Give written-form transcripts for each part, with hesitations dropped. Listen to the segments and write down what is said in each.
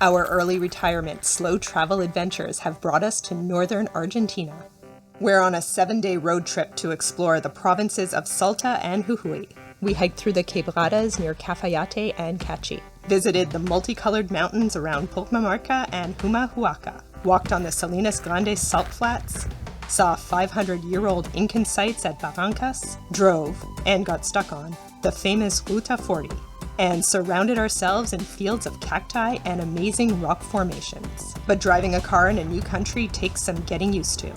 Our early retirement slow travel adventures have brought us to northern Argentina. We're on a 7-day road trip to explore the provinces of Salta and JuJuy. We hiked through the quebradas near Cafayate and Cachi, visited the multicolored mountains around Purmamarca and Humahuaca, walked on the Salinas Grandes salt flats, saw 500-year-old Incan sites at Barrancas, drove, and got stuck on, the famous Ruta 40, and surrounded ourselves in fields of cacti and amazing rock formations. But driving a car in a new country takes some getting used to.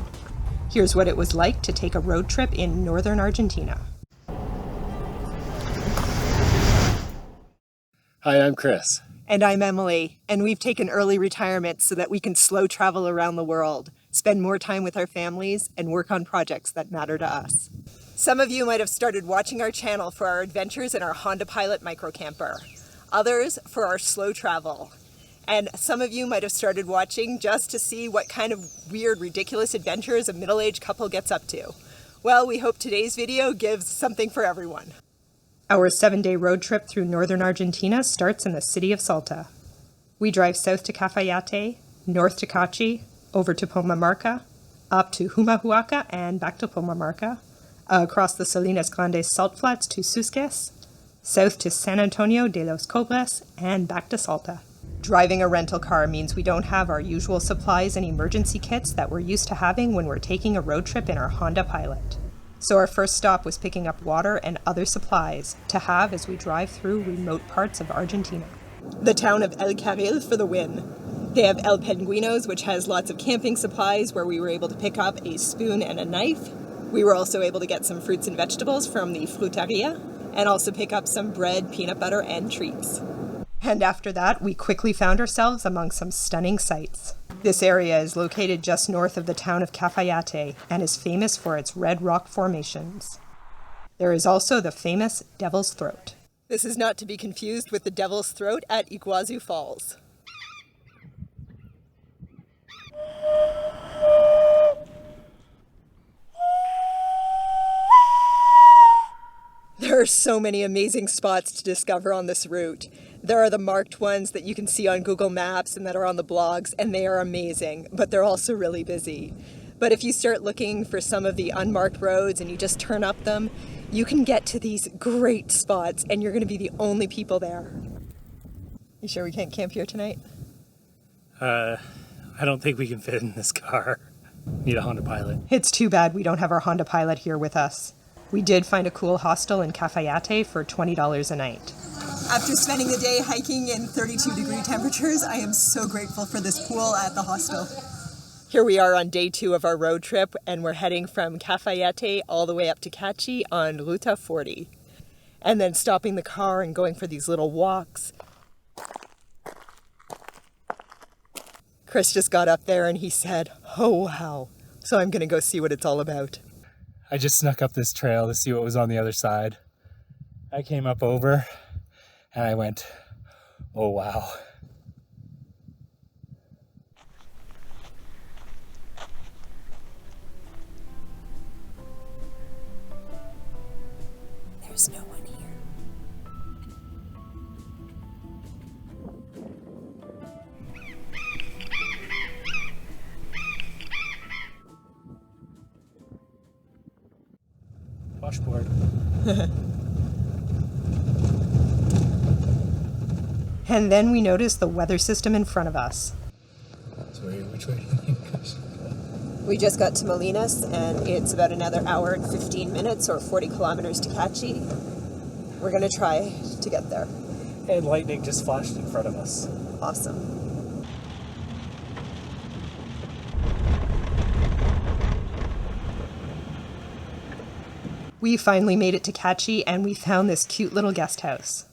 Here's what it was like to take a road trip in northern Argentina. Hi, I'm Chris. And I'm Emily, and we've taken early retirement so that we can slow travel around the world, spend more time with our families, and work on projects that matter to us. Some of you might have started watching our channel for our adventures in our Honda Pilot microcamper, others for our slow travel. And some of you might have started watching just to see what kind of weird, ridiculous adventures a middle-aged couple gets up to. Well, we hope today's video gives something for everyone. Our 7-day road trip through northern Argentina starts in the city of Salta. We drive south to Cafayate, north to Cachi, over to Purmamarca, up to Humahuaca and back to Purmamarca, across the Salinas Grandes salt flats to Susques, south to San Antonio de los Cobres, and back to Salta. Driving a rental car means we don't have our usual supplies and emergency kits that we're used to having when we're taking a road trip in our Honda Pilot. So our first stop was picking up water and other supplies to have as we drive through remote parts of Argentina. The town of El Carril for the win. They have El Pingüinos, which has lots of camping supplies where we were able to pick up a spoon and a knife. We were also able to get some fruits and vegetables from the fruteria and also pick up some bread, peanut butter, and treats. And after that, we quickly found ourselves among some stunning sights. This area is located just north of the town of Cafayate and is famous for its red rock formations. There is also the famous Devil's Throat. This is not to be confused with the Devil's Throat at Iguazu Falls. There are so many amazing spots to discover on this route. There are the marked ones that you can see on Google Maps and that are on the blogs, and they are amazing, but they're also really busy. But if you start looking for some of the unmarked roads and you just turn up them, you can get to these great spots and you're going to be the only people there. You sure we can't camp here tonight? I don't think we can fit in this car. Need a Honda Pilot. It's too bad we don't have our Honda Pilot here with us. We did find a cool hostel in Cafayate for $20 a night. After spending the day hiking in 32-degree temperatures, I am so grateful for this pool at the hostel. Here we are on day 2 of our road trip, and we're heading from Cafayate all the way up to Cachi on Ruta 40. And then stopping the car and going for these little walks. Chris just got up there and he said, "Oh wow." So I'm gonna go see what it's all about. I just snuck up this trail to see what was on the other side. I came up over and I went, "Oh wow." There's no one here. Washboard. And then we noticed the weather system in front of us. So which way do you think I should go? We just got to Salinas, and it's about another hour and 15 minutes or 40 kilometers to Cachi. We're going to try to get there. And lightning just flashed in front of us. Awesome. We finally made it to Cachi, and we found this cute little guest house.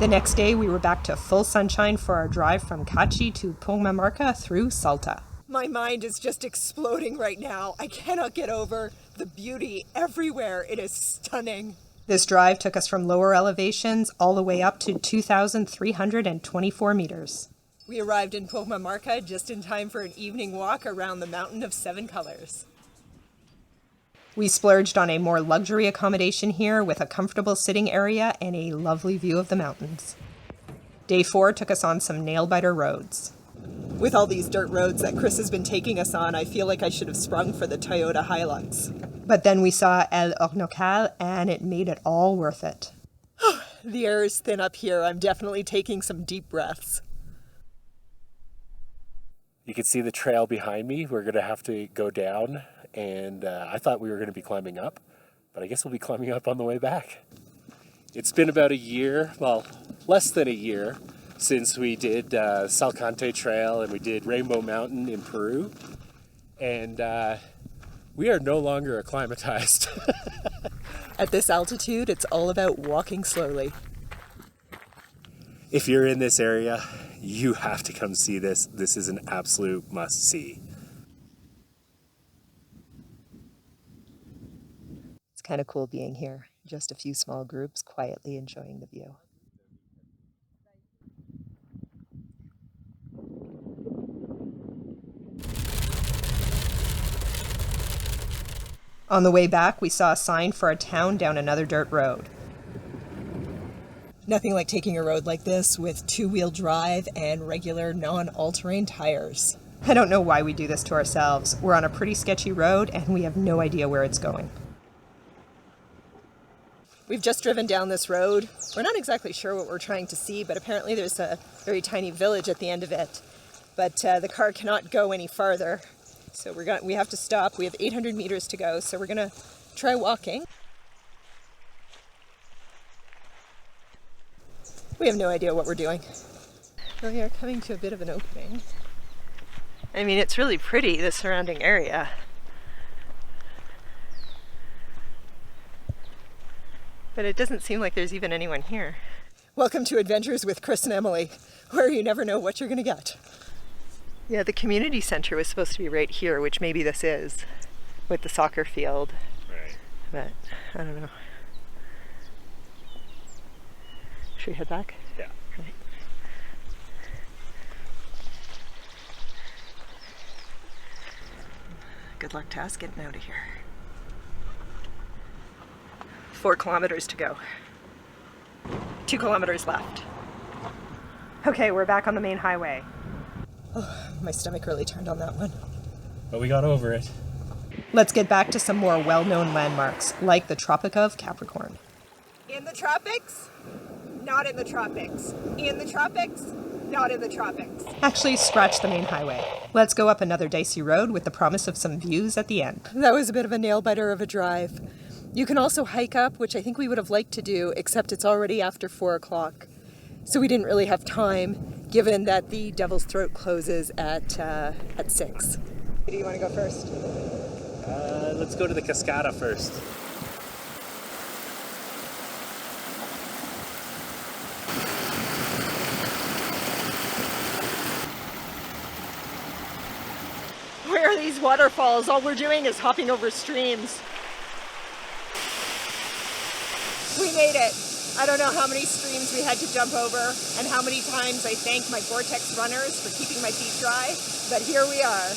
The next day, we were back to full sunshine for our drive from Cachi to Purmamarca through Salta. My mind is just exploding right now. I cannot get over the beauty everywhere. It is stunning. This drive took us from lower elevations all the way up to 2,324 meters. We arrived in Purmamarca just in time for an evening walk around the Mountain of 7 Colors. We splurged on a more luxury accommodation here with a comfortable sitting area and a lovely view of the mountains. Day 4 took us on some nail-biter roads. With all these dirt roads that Chris has been taking us on, I feel like I should have sprung for the Toyota Hilux. But then we saw El Hornocal, and it made it all worth it. The air is thin up here. I'm definitely taking some deep breaths. You can see the trail behind me. We're going to have to go down, and I thought we were going to be climbing up, but I guess we'll be climbing up on the way back. It's been about a year, well, less than a year, since we did Salcante Trail and we did Rainbow Mountain in Peru, and we are no longer acclimatized. At this altitude, it's all about walking slowly. If you're in this area, you have to come see this. This is an absolute must-see. It's kind of cool being here. Just a few small groups quietly enjoying the view. On the way back, we saw a sign for a town down another dirt road. Nothing like taking a road like this with two-wheel drive and regular non-all-terrain tires. I don't know why we do this to ourselves. We're on a pretty sketchy road and we have no idea where it's going. We've just driven down this road. We're not exactly sure what we're trying to see, but apparently there's a very tiny village at the end of it. But the car cannot go any farther. So we have to stop. We have 800 meters to go, so we're gonna try walking. We have no idea what we're doing. We are coming to a bit of an opening. I mean, it's really pretty, the surrounding area. But it doesn't seem like there's even anyone here. Welcome to Adventures with Chris and Emily, where you never know what you're gonna get. Yeah, the community center was supposed to be right here, which maybe this is, with the soccer field. Right. But I don't know. Should we head back? Yeah. Right. Good luck to us getting out of here. 4 kilometers to go. 2 kilometers left. Okay, we're back on the main highway. Oh, my stomach really turned on that one. But we got over it. Let's get back to some more well-known landmarks, like the Tropic of Capricorn. In the tropics? Not in the tropics. In the tropics? Not in the tropics. Actually, scratch the main highway. Let's go up another dicey road with the promise of some views at the end. That was a bit of a nail-biter of a drive. You can also hike up, which I think we would have liked to do, except it's already after 4 o'clock. So we didn't really have time, given that the Devil's Throat closes at 6. Do you want to go first? Let's go to the Cascada first. Where are these waterfalls? All we're doing is hopping over streams. We made it. I don't know how many streams we had to jump over and how many times I thank my Gore-Tex runners for keeping my feet dry, but here we are.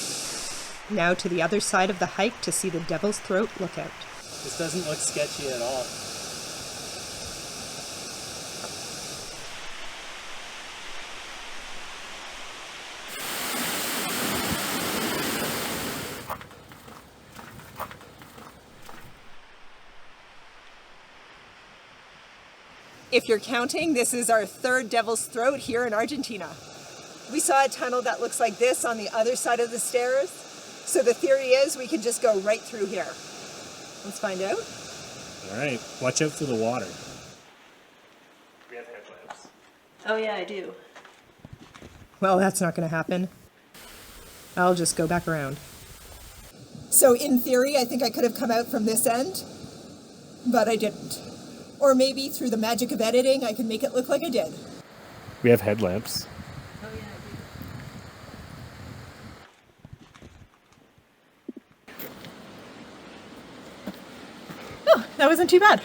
Now to the other side of the hike to see the Devil's Throat lookout. This doesn't look sketchy at all. If you're counting, this is our 3rd Devil's Throat here in Argentina. We saw a tunnel that looks like this on the other side of the stairs. So the theory is we can just go right through here. Let's find out. All right, watch out for the water. We have headlamps. Oh yeah, I do. Well, that's not going to happen. I'll just go back around. So in theory, I think I could have come out from this end, but I didn't. Or maybe through the magic of editing, I can make it look like I did. We have headlamps. Oh yeah, I do. Oh, that wasn't too bad.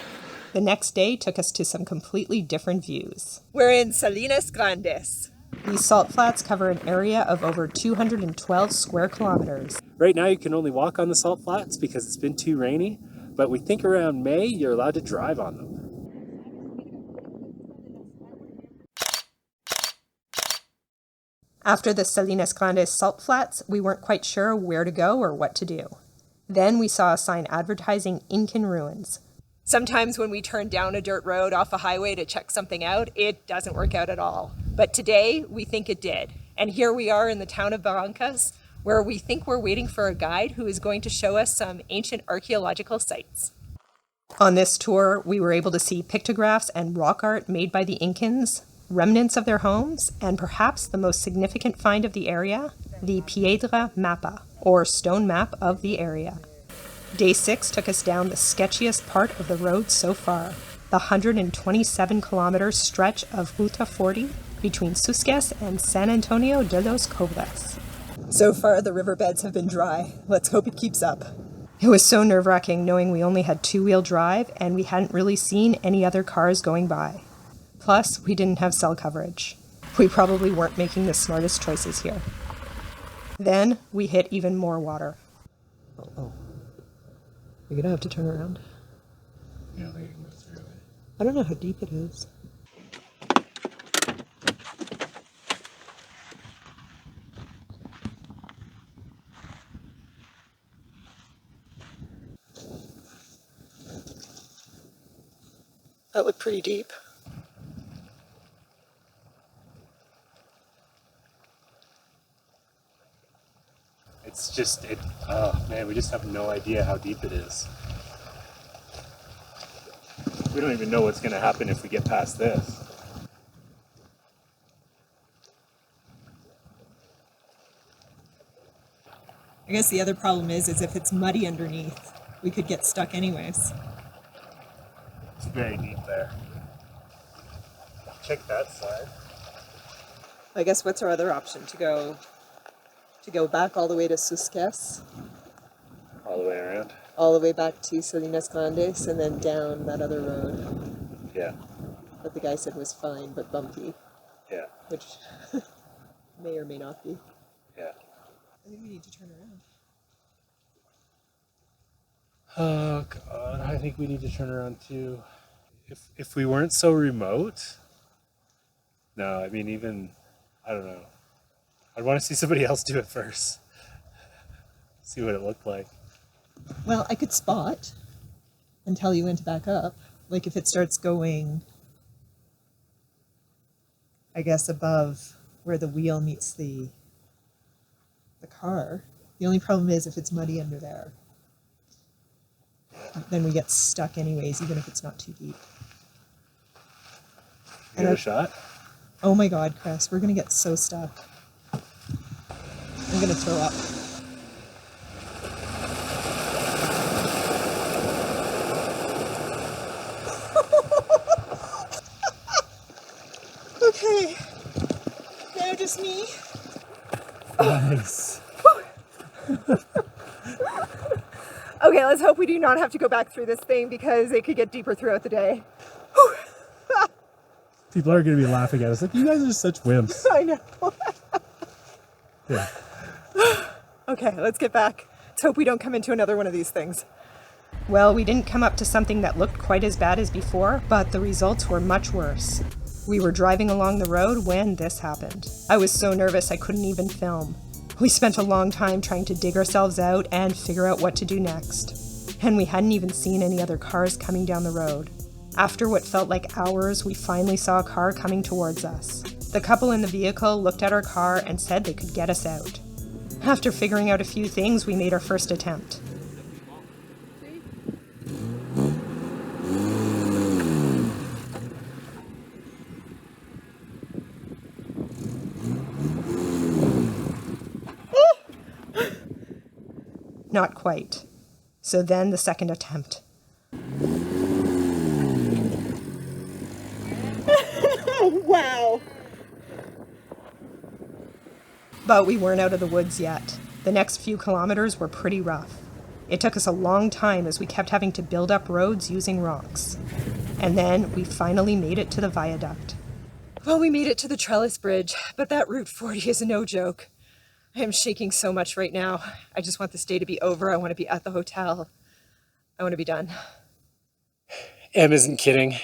The next day took us to some completely different views. We're in Salinas Grandes. These salt flats cover an area of over 212 square kilometers. Right now you can only walk on the salt flats because it's been too rainy, but we think around May you're allowed to drive on them. After the Salinas Grandes salt flats, we weren't quite sure where to go or what to do. Then we saw a sign advertising Incan ruins. Sometimes when we turn down a dirt road off a highway to check something out, it doesn't work out at all. But today, we think it did. And here we are in the town of Barrancas, where we think we're waiting for a guide who is going to show us some ancient archaeological sites. On this tour, we were able to see pictographs and rock art made by the Incans, remnants of their homes, and perhaps the most significant find of the area, the Piedra Mapa, or stone map of the area. Day 6 took us down the sketchiest part of the road so far, the 127-kilometer stretch of Ruta 40 between Susques and San Antonio de los Cobras. So far, the riverbeds have been dry. Let's hope it keeps up. It was so nerve-wracking knowing we only had two-wheel drive and we hadn't really seen any other cars going by. Plus, we didn't have cell coverage. We probably weren't making the smartest choices here. Then, we hit even more water. Oh. You're gonna have to turn around. Yeah, they can go through it. I don't know how deep it is. That looked pretty deep. It's just, oh man, we just have no idea how deep it is. We don't even know what's going to happen if we get past this. I guess the other problem is if it's muddy underneath, we could get stuck anyways. It's very deep there. Check that side. I guess what's our other option? To go back all the way to Susques, All the way around? all the way back to Salinas Grandes, and then down that other road Yeah. that the guy said was fine but bumpy, Yeah. which may or may not be. Yeah. I think we need to turn around. Oh god, I think we need to turn around too. If we weren't so remote, no, I mean even, I don't know. I'd want to see somebody else do it first. See what it looked like. Well, I could spot and tell you when to back up. Like if it starts going, I guess, above where the wheel meets the car. The only problem is if it's muddy under there, then we get stuck anyways, even if it's not too deep. Give it a shot? Oh my god, Chris, we're gonna get so stuck. I'm gonna throw up. Okay, now just me. Nice. Okay, let's hope we do not have to go back through this thing because it could get deeper throughout the day. People are going to be laughing at us like, you guys are such wimps. I know. Yeah. Okay, let's get back. Let's hope we don't come into another one of these things. Well, we didn't come up to something that looked quite as bad as before, but the results were much worse. We were driving along the road when this happened. I was so nervous I couldn't even film. We spent a long time trying to dig ourselves out and figure out what to do next. And we hadn't even seen any other cars coming down the road. After what felt like hours, we finally saw a car coming towards us. The couple in the vehicle looked at our car and said they could get us out. After figuring out a few things, we made our first attempt. Not quite. So then the second attempt. Wow! But we weren't out of the woods yet. The next few kilometers were pretty rough. It took us a long time as we kept having to build up roads using rocks. And then we finally made it to the viaduct. Well, we made it to the trellis bridge, but that Route 40 is no joke. I am shaking so much right now. I just want this day to be over. I want to be at the hotel. I want to be done. Em isn't kidding.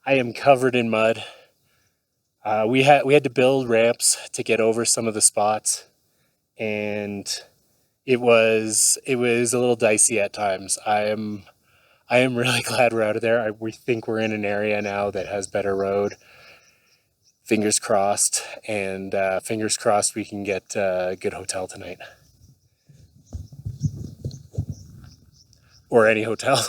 I am covered in mud. We had to build ramps to get over some of the spots, and it was a little dicey at times. I am really glad we're out of there. We think we're in an area now that has better road. Fingers crossed, and fingers crossed we can get a good hotel tonight. Or any hotel.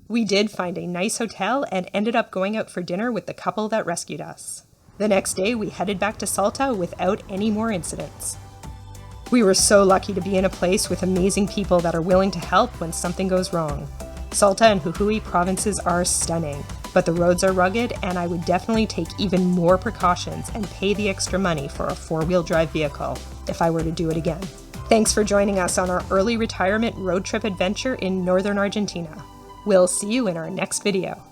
We did find a nice hotel and ended up going out for dinner with the couple that rescued us. The next day, we headed back to Salta without any more incidents. We were so lucky to be in a place with amazing people that are willing to help when something goes wrong. Salta and JuJuy provinces are stunning, but the roads are rugged, and I would definitely take even more precautions and pay the extra money for a four-wheel drive vehicle if I were to do it again. Thanks for joining us on our early retirement road trip adventure in northern Argentina. We'll see you in our next video.